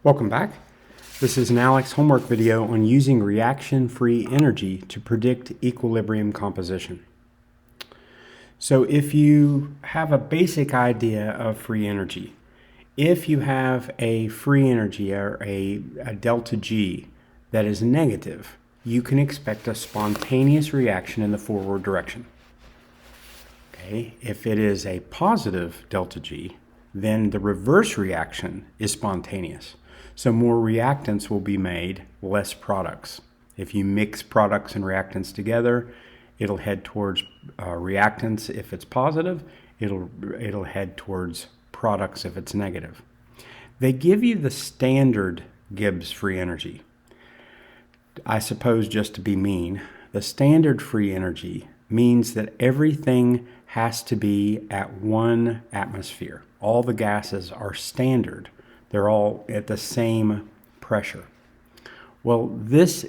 Welcome back. This is an Aleks homework video on using reaction-free energy to predict equilibrium composition. So if you have a basic idea of free energy, if you have a free energy or a delta G that is negative, you can expect a spontaneous reaction in the forward direction. Okay. If it is a positive delta G, then the reverse reaction is spontaneous. So more reactants will be made, less products. If you mix products and reactants together, it'll head towards reactants if it's positive. It'll head towards products if it's negative. They give you the standard Gibbs free energy. I suppose, just to be mean, the standard free energy means that everything has to be at 1 atmosphere. All the gases are standard. They're all at the same pressure. Well, this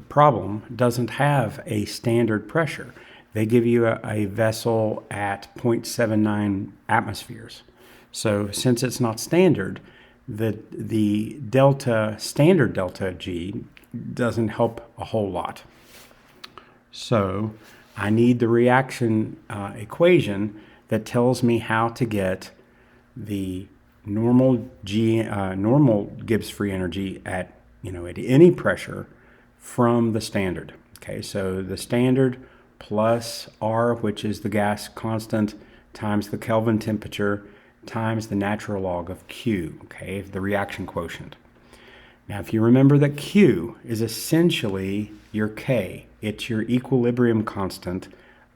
problem doesn't have a standard pressure. They give you a vessel at 0.79 atmospheres. So since it's not standard, the standard delta G doesn't help a whole lot. So I need the reaction equation that tells me how to get the normal Gibbs free energy at any pressure from the standard. Okay, so the standard plus R, which is the gas constant, times the Kelvin temperature times the natural log of Q, okay, the reaction quotient. Now, if you remember that Q is essentially your K, it's your equilibrium constant,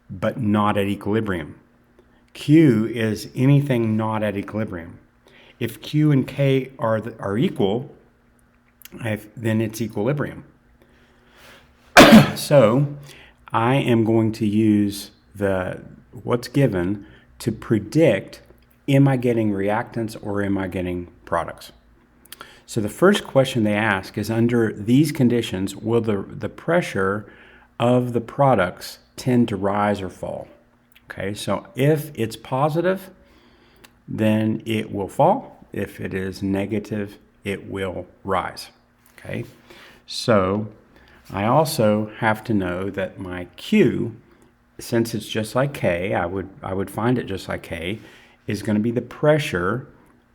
but not at equilibrium. Q is anything not at equilibrium. If Q and K are equal, then it's equilibrium. So I am going to use what's given to predict, am I getting reactants or am I getting products? So the first question they ask is, under these conditions, will the pressure of the products tend to rise or fall? Okay, so if it's positive, then it will fall. If it is negative, it will rise. Okay, so I also have to know that my Q, since it's just like K, I would find it just like K, is going to be the pressure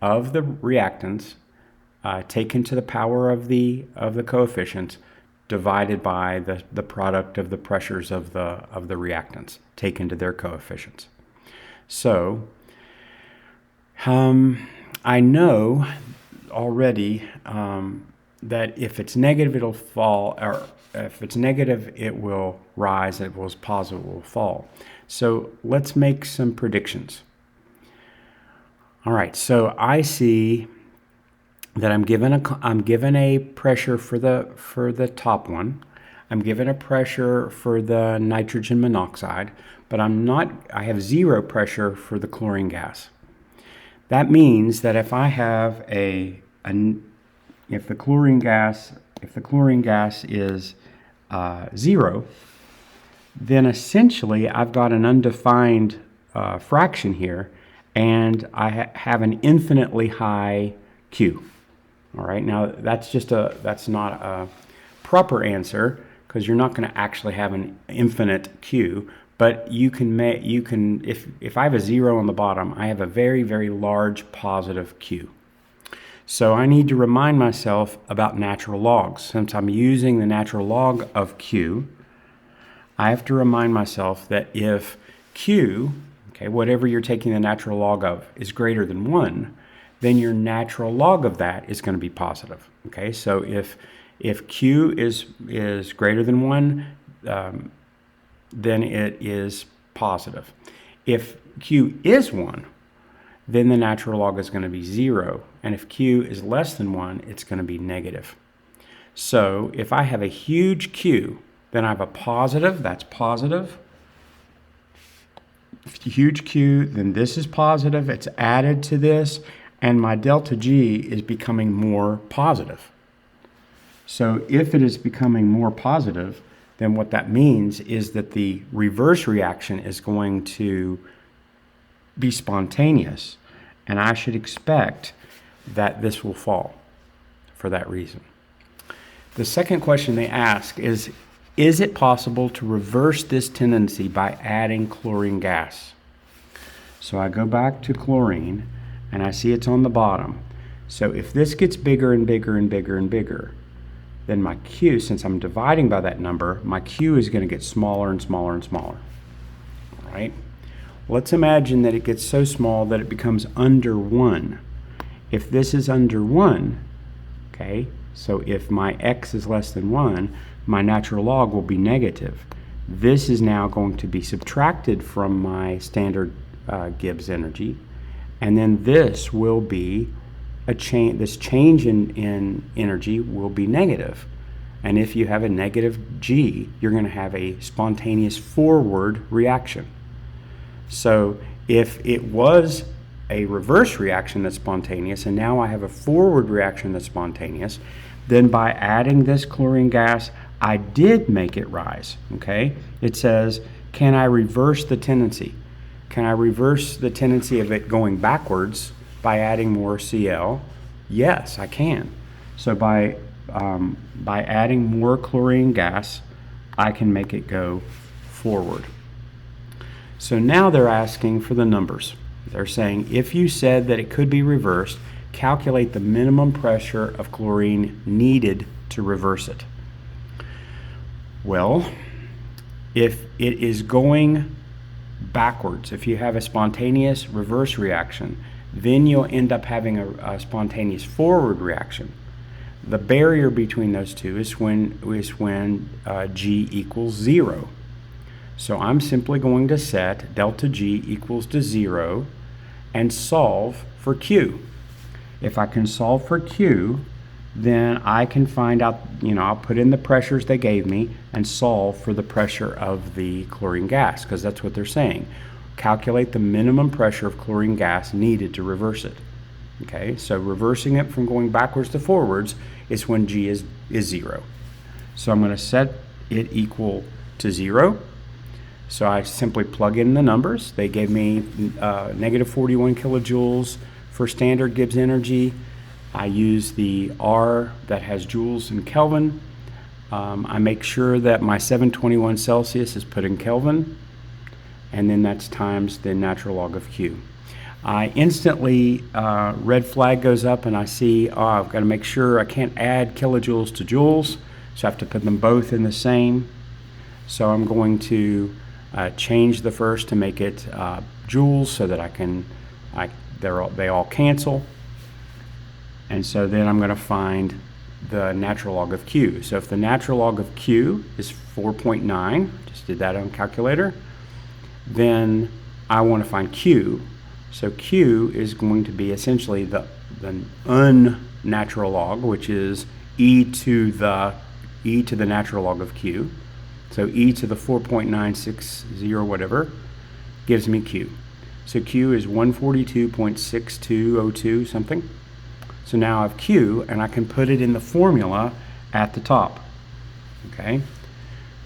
of the reactants taken to the power of the coefficients divided by the product of the pressures of the reactants taken to their coefficients. So I know already that if it's negative, it'll fall, or if it's negative, it will rise, if it was positive, it will fall. So let's make some predictions. All right, so I see that I'm given a pressure for the top one. I'm given a pressure for the nitrogen monoxide, but I have zero pressure for the chlorine gas. That means that if I have if the chlorine gas is 0, then essentially I've got an undefined fraction here, and I have an infinitely high Q. All right, now that's not a proper answer, because you're not going to actually have an infinite Q. But you can if I have a 0 on the bottom, I have a very, very large positive Q. So I need to remind myself about natural logs. Since I'm using the natural log of Q, I have to remind myself that if Q, okay, whatever you're taking the natural log of, is greater than 1, then your natural log of that is going to be positive. Okay, so if Q is greater than 1, then it is positive. If Q is 1, then the natural log is going to be 0. And if Q is less than 1, it's going to be negative. So if I have a huge Q, then I have a positive, that's positive. Huge Q, then this is positive, it's added to this, and my delta G is becoming more positive. So if it is becoming more positive, then what that means is that the reverse reaction is going to be spontaneous, and I should expect that this will fall. for that reason. The second question they ask is it possible to reverse this tendency by adding chlorine gas? So I go back to chlorine, and I see it's on the bottom. So if this gets bigger and bigger and bigger and bigger, then my Q, since I'm dividing by that number, my Q is going to get smaller and smaller and smaller. All right? Let's imagine that it gets so small that it becomes under 1. If this is under 1, okay, so if my x is less than 1, my natural log will be negative. This is now going to be subtracted from my standard Gibbs energy, and then this will be a change. This change in energy will be negative. And if you have a negative G, you're going to have a spontaneous forward reaction. So if it was a reverse reaction that's spontaneous, and now I have a forward reaction that's spontaneous, then by adding this chlorine gas, I did make it rise, okay? It says, can I reverse the tendency? Can I reverse the tendency of it going backwards by adding more Cl? Yes, I can. So by adding more chlorine gas, I can make it go forward. So now they're asking for the numbers. They're saying, if you said that it could be reversed, calculate the minimum pressure of chlorine needed to reverse it. Well, if it is going backwards, if you have a spontaneous reverse reaction, then you'll end up having a spontaneous forward reaction. The barrier between those two is when G equals 0. So I'm simply going to set delta G equals to 0 and solve for Q. If I can solve for Q, then I can find out, I'll put in the pressures they gave me and solve for the pressure of the chlorine gas, because that's what they're saying. Calculate the minimum pressure of chlorine gas needed to reverse it. Okay, so reversing it from going backwards to forwards is when G is 0. So I'm going to set it equal to 0. So I simply plug in the numbers. They gave me negative 41 kilojoules for standard Gibbs energy. I use the R that has joules in Kelvin. I make sure that my 721 Celsius is put in Kelvin, and then that's times the natural log of Q. I instantly, red flag goes up, and I see, I've got to make sure I can't add kilojoules to joules, so I have to put them both in the same. So I'm going to change the first to make it joules so that they all cancel. And so then I'm going to find the natural log of Q. So if the natural log of Q is 4.9, just did that on calculator, then I want to find Q. So Q is going to be essentially the unnatural log, which is e to the natural log of Q. So e to the 4.960 whatever gives me Q. So Q is 142.6202 something. So now I have Q, and I can put it in the formula at the top. Okay,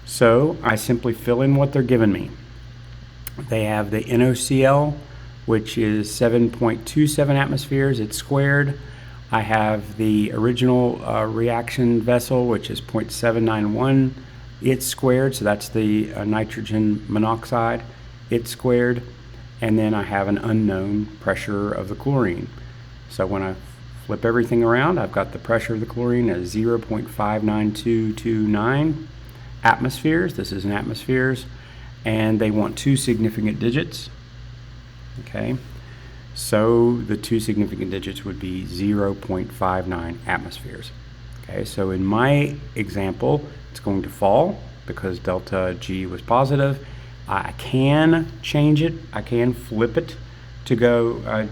so I simply fill in what they're giving me. They have the NOCl, which is 7.27 atmospheres. It's squared. I have the original reaction vessel, which is 0.791. It's squared, so that's the nitrogen monoxide. It's squared. And then I have an unknown pressure of the chlorine. So when I flip everything around, I've got the pressure of the chlorine as 0.59229 atmospheres. This is in atmospheres. And they want 2 significant digits. Okay, so the 2 significant digits would be 0.59 atmospheres. Okay, so in my example, it's going to fall because delta G was positive. I can change it. I can flip it to go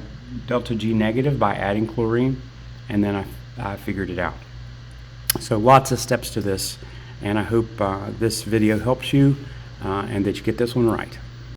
delta G negative by adding chlorine, and then I figured it out. So lots of steps to this, and I hope this video helps you and that you get this one right.